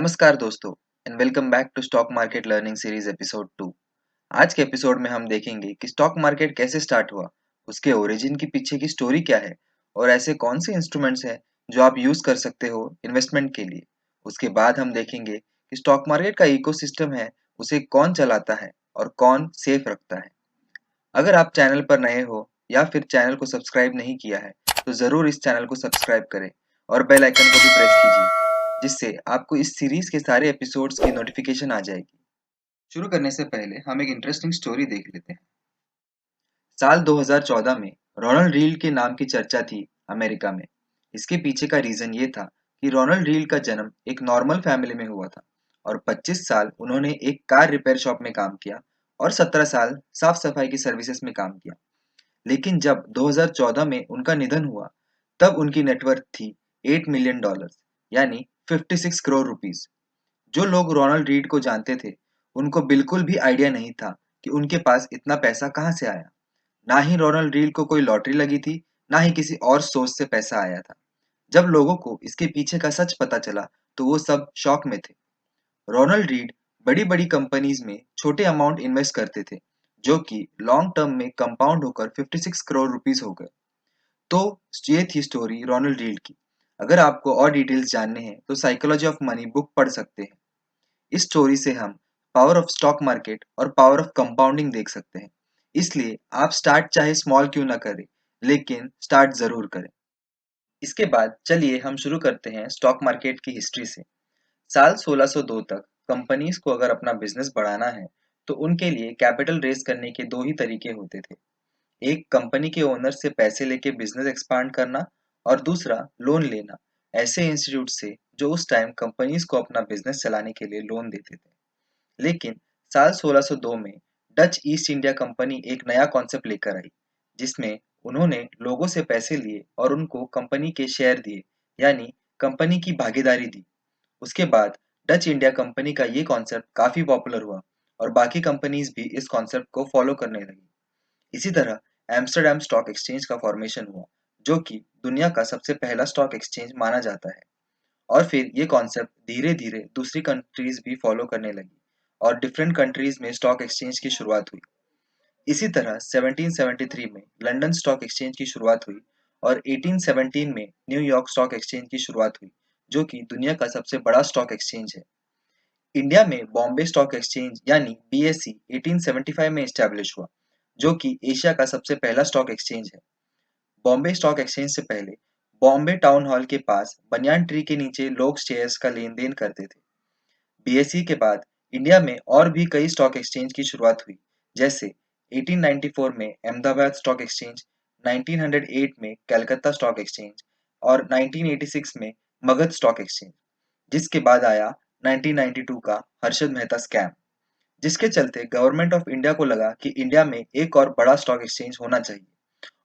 नमस्कार दोस्तों and welcome back to stock market learning series episode 2। आज के एपिसोड में हम देखेंगे कि स्टॉक मार्केट कैसे स्टार्ट हुआ, उसके ओरिजिन के पीछे की स्टोरी क्या है और ऐसे कौन से इंस्ट्रूमेंट्स हैं जो आप यूज कर सकते हो इन्वेस्टमेंट के लिए। उसके बाद हम देखेंगे कि स्टॉक मार्केट का इकोसिस्टम है, उसे कौन चलाता है और कौन सेफ रखता है। अगर आप चैनल पर नए हो या फिर चैनल को सब्सक्राइब नहीं किया है तो जरूर इस चैनल को सब्सक्राइब करें और बेल आइकन को भी प्रेस कीजिए, जिससे आपको इस सीरीज के सारे एपिसोड्स की नोटिफिकेशन आ जाएगी। शुरू करने से पहले हम एक इंटरेस्टिंग स्टोरी देख लेते हैं। साल 2014 में रोनाल्ड रील के नाम की चर्चा थी अमेरिका में। इसके पीछे का रीजन ये था कि रोनाल्ड रील का जन्म एक नॉर्मल फैमिली में हुआ था और 25 साल उन्होंने एक कार रिपेयर शॉप में काम किया और 17 साल साफ सफाई की सर्विसेज में काम किया। लेकिन जब 2014 में उनका निधन हुआ, तब उनकी नेटवर्थ थी $8 मिलियन, यानी 56 करोड़ रुपीस। जो लोग रोनाल्ड रीड को जानते थे, उनको बिल्कुल भी आइडिया नहीं था कि उनके पास इतना पैसा कहाँ से आया। ना ही रोनाल्ड रीड को कोई लॉटरी लगी थी, ना ही किसी और सोर्स से पैसा आया था। जब लोगों को इसके पीछे का सच पता चला, तो वो सब शॉक में थे। रोनाल्ड रीड बड़ी-बड़ी कंपनीज में छोटे अमाउंट इन्वेस्ट करते थे, जो कि लॉन्ग टर्म में कंपाउंड होकर 56 करोड़ रुपीस हो गए। तो ये थी स्टोरी रोनाल्ड रीड की। अगर आपको और डिटेल्स जानने हैं तो साइकोलॉजी ऑफ मनी बुक पढ़ सकते हैं। इस स्टोरी से हम पावर ऑफ स्टॉक मार्केट और पावर ऑफ कंपाउंडिंग देख सकते हैं। इसलिए आप स्टार्ट चाहे स्मॉल क्यों ना करें, लेकिन स्टार्ट जरूर करें। इसके बाद चलिए हम शुरू करते हैं स्टॉक मार्केट की हिस्ट्री से। साल 1602 तक कंपनीज को अगर अपना बिजनेस बढ़ाना है तो उनके लिए कैपिटल रेज करने के दो ही तरीके होते थे। एक कंपनी के ओनर से पैसे लेके बिजनेस एक्सपांड करना और दूसरा लोन लेना ऐसे इंस्टीट्यूट से जो उस टाइम कंपनीज को अपना बिजनेस चलाने के लिए लोन देते थे। लेकिन साल 1602 में डच ईस्ट इंडिया कंपनी एक नया कॉन्सेप्ट लेकर आई, जिसमें उन्होंने लोगों से पैसे लिए और उनको कंपनी के शेयर दिए, यानी कंपनी की भागीदारी दी। उसके बाद डच इंडिया कंपनी का ये कॉन्सेप्ट काफी पॉपुलर हुआ और बाकी कंपनीज भी इस कॉन्सेप्ट को फॉलो करने लगी। इसी तरह एम्स्टर्डम स्टॉक एक्सचेंज का फॉर्मेशन हुआ, जो कि दुनिया का सबसे पहला स्टॉक एक्सचेंज माना जाता है। और फिर ये कॉन्सेप्ट धीरे धीरे दूसरी कंट्रीज भी फॉलो करने लगी और डिफरेंट कंट्रीज में स्टॉक एक्सचेंज की शुरुआत हुई। इसी तरह 1773 में लंदन स्टॉक एक्सचेंज की शुरुआत हुई और 1817 में न्यूयॉर्क स्टॉक एक्सचेंज की शुरुआत हुई, जो कि दुनिया का सबसे बड़ा स्टॉक एक्सचेंज है। इंडिया में बॉम्बे स्टॉक एक्सचेंज यानी बीएसई 1875 में स्टैब्लिश हुआ, जो कि एशिया का सबसे पहला स्टॉक एक्सचेंज है। बॉम्बे स्टॉक एक्सचेंज से पहले बॉम्बे टाउन हॉल के पास बनियान ट्री के नीचे लोग शेयर्स का लेन देन करते थे। बीएसई के बाद इंडिया में और भी कई स्टॉक एक्सचेंज की शुरुआत हुई, जैसे 1894 में अहमदाबाद स्टॉक एक्सचेंज, 1908 में कलकत्ता स्टॉक एक्सचेंज और 1986 में मगध स्टॉक एक्सचेंज, जिसके बाद आया 1992 का हर्षद मेहता स्कैम, जिसके चलते गवर्नमेंट ऑफ इंडिया को लगा कि इंडिया में एक और बड़ा स्टॉक एक्सचेंज होना चाहिए।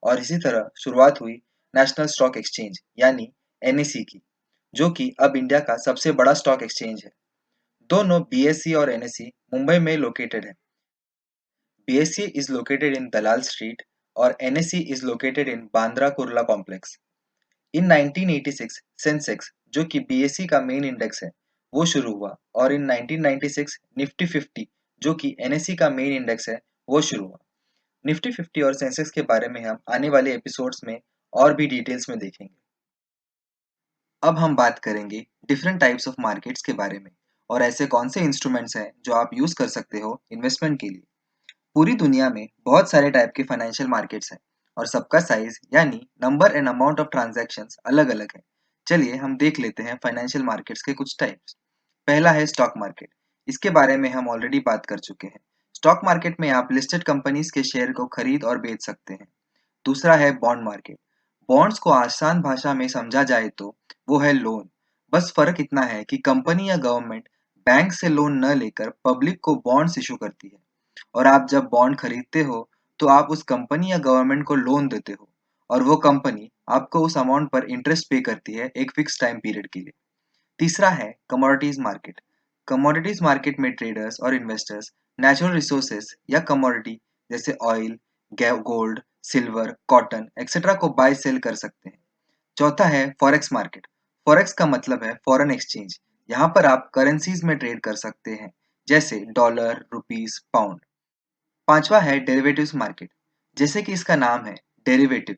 और इसी तरह शुरुआत हुई नेशनल स्टॉक एक्सचेंज यानी एनएसई की, जो कि अब इंडिया का सबसे बड़ा स्टॉक एक्सचेंज है। दोनों बीएसई और एनएसई मुंबई में लोकेटेड है। BSE is located in Dalal street और NSE is located in Bandra Kurla complex. In 1986 Sensex, जो कि बीएसई का मेन इंडेक्स है, वो शुरू हुआ और इन 1996 निफ्टी 50, जो कि एनएसई का मेन इंडेक्स है, वो शुरू हुआ। निफ्टी 50 और सेंसेक्स के बारे में हम आने वाले एपिसोड्स में और भी डिटेल्स में देखेंगे। अब हम बात करेंगे डिफरेंट टाइप्स ऑफ मार्केट्स के बारे में और ऐसे कौन से इंस्ट्रूमेंट्स हैं जो आप यूज कर सकते हो इन्वेस्टमेंट के लिए। पूरी दुनिया में बहुत सारे टाइप के फाइनेंशियल मार्केट्स हैं और सबका साइज यानी number and amount of transactions अलग अलग है। चलिए हम देख लेते हैं फाइनेंशियल मार्केट्स के कुछ टाइप्स। पहला है स्टॉक मार्केट। इसके बारे में हम ऑलरेडी बात कर चुके हैं। स्टॉक मार्केट में आप लिस्टेड कंपनीज के शेयर को खरीद और बेच सकते हैं। दूसरा है बॉन्ड मार्केट। बॉन्ड्स को आसान भाषा में समझा जाए तो वो है लोन। बस फर्क इतना है कि कंपनी या गवर्नमेंट बैंक से लोन न लेकर पब्लिक को बॉन्ड्स इशू करती है और आप जब बॉन्ड खरीदते हो तो आप उस कंपनी या गवर्नमेंट को लोन देते हो और वो कंपनी आपको उस अमाउंट पर इंटरेस्ट पे करती है एक फिक्स टाइम पीरियड के लिए। तीसरा है कमोडिटीज मार्केट। कमोडिटीज मार्केट में ट्रेडर्स और इन्वेस्टर्स नेचुरल रिसोर्सेज या कमोडिटी जैसे oil, gold, silver, cotton etcetera को बाय सेल कर सकते हैं। चौथा है फॉरेक्स मार्केट। फॉरेक्स का मतलब है फॉरेन एक्सचेंज, यहाँ पर आप करेंसीज में ट्रेड कर सकते हैं, जैसे डॉलर, रुपीस, पाउंड। पांचवा है डेरिवेटिव्स मार्केट। जैसे कि इसका नाम है, डेरिवेटिव,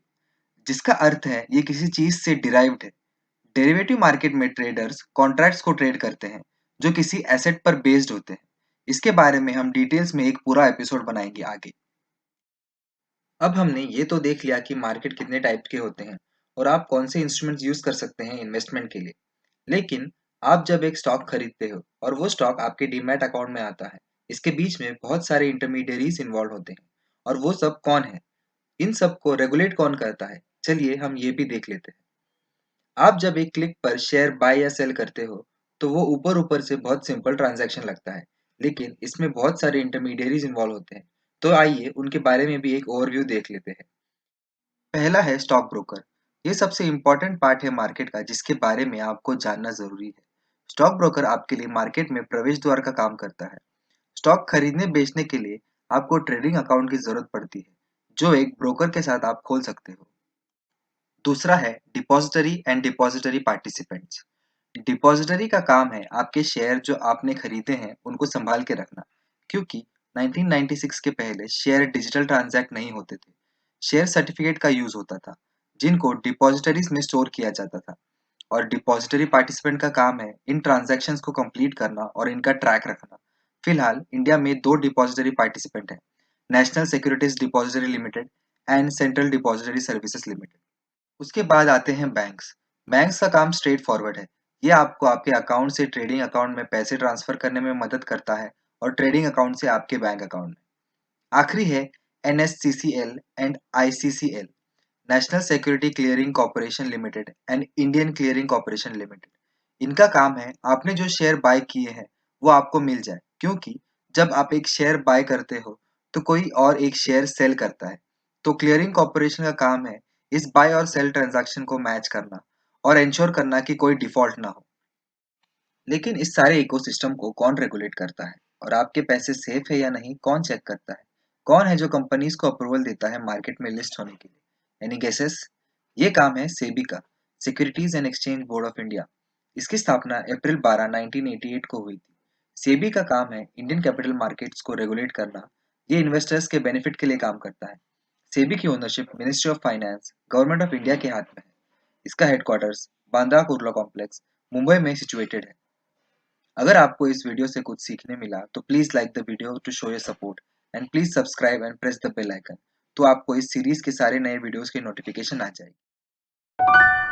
जिसका अर्थ है ये किसी चीज से डिराइव्ड है। डेरिवेटिव मार्केट में ट्रेडर्स कॉन्ट्रैक्ट्स को ट्रेड करते हैं जो किसी एसेट पर बेस्ड होते हैं। इसके बारे में हम डिटेल्स में एक पूरा एपिसोड बनाएंगे आगे। अब हमने ये तो देख लिया कि मार्केट कितने टाइप के होते हैं और आप कौन से इंस्ट्रूमेंट्स यूज कर सकते हैं इन्वेस्टमेंट के लिए। लेकिन आप जब एक स्टॉक खरीदते हो और वो स्टॉक आपके डीमैट अकाउंट में आता है, इसके बीच में बहुत सारे इंटरमीडियरीज इन्वॉल्व होते हैं। और वो सब कौन है, इन सब को रेगुलेट कौन करता है, चलिए हम ये भी देख लेते हैं। आप जब एक क्लिक पर शेयर बाय या सेल करते हो तो वो ऊपर ऊपर से बहुत सिंपल ट्रांजैक्शन लगता है, लेकिन इसमें बहुत सारे इंटरमीडियरीज इन्वॉल्व होते हैं। तो आइए उनके बारे में भी एक ओवरव्यू देख लेते हैं। पहला है स्टॉक ब्रोकर। ये सबसे इम्पोर्टेंट पार्ट है मार्केट का, जिसके बारे में आपको जानना जरूरी है। स्टॉक ब्रोकर आपके लिए मार्केट में प्रवेश द्वार का काम करता है। स्टॉक खरीदने बेचने के लिए आपको ट्रेडिंग अकाउंट की जरूरत पड़ती है, जो एक ब्रोकर के साथ आप खोल सकते हो। दूसरा है depository and depository participants. Depository का काम है आपके शेयर जो आपने खरीदे हैं उनको संभाल के रखना, क्योंकि 1996 के पहले शेयर डिजिटल ट्रांजैक्ट नहीं होते थे। शेयर सर्टिफिकेट का यूज होता था, जिनको डिपॉजिटरीज में स्टोर किया जाता था। और डिपॉजिटरी पार्टिसिपेंट का काम है इन ट्रांजैक्शंस को कंप्लीट करना और इनका ट्रैक रखना। फिलहाल इंडिया में दो डिपॉजिटरी पार्टिसिपेंट हैं, national securities depository limited and central depository services limited. उसके बाद आते हैं बैंक्स। बैंक्स का काम स्ट्रेट फॉरवर्ड है। ये आपको आपके अकाउंट से ट्रेडिंग अकाउंट में पैसे ट्रांसफर करने में मदद करता है और ट्रेडिंग अकाउंट से आपके बैंक अकाउंट में। आखिरी है NSCCL and ICCL, national security clearing corporation limited and Indian clearing corporation limited. इनका काम है आपने जो शेयर बाय किए हैं वो आपको मिल जाए, क्योंकि जब आप एक शेयर बाय करते हो तो कोई और एक शेयर सेल करता है। तो क्लियरिंग कॉर्पोरेशन का काम है इस बाय और सेल ट्रांजैक्शन को मैच करना और इंश्योर करना कि कोई डिफॉल्ट ना हो। लेकिन इस सारे इकोसिस्टम को कौन रेगुलेट करता है और आपके पैसे सेफ है या नहीं कौन चेक करता है? कौन है जो कंपनीज को अप्रूवल देता है मार्केट में लिस्ट होने के लिए? Any guesses? ये काम है सेबी का, securities and exchange board of India. इसकी स्थापना अप्रैल 12 1988 को हुई थी। सेबी का काम है इंडियन कैपिटल मार्केट्स को रेगुलेट करना। ये इन्वेस्टर्स के बेनिफिट के लिए काम करता है। सेबी की ownership ministry of finance, government of India के हाथ में है। इसका हेडक्वार्टर्स बांद्रा कुर्ला कॉम्प्लेक्स, मुंबई में सिचुएटेड है। अगर आपको इस वीडियो से कुछ सीखने मिला तो please like the video to show your support and please subscribe and press the bell icon, तो आपको इस सीरीज के सारे नए वीडियोस की नोटिफिकेशन आ जाएगी।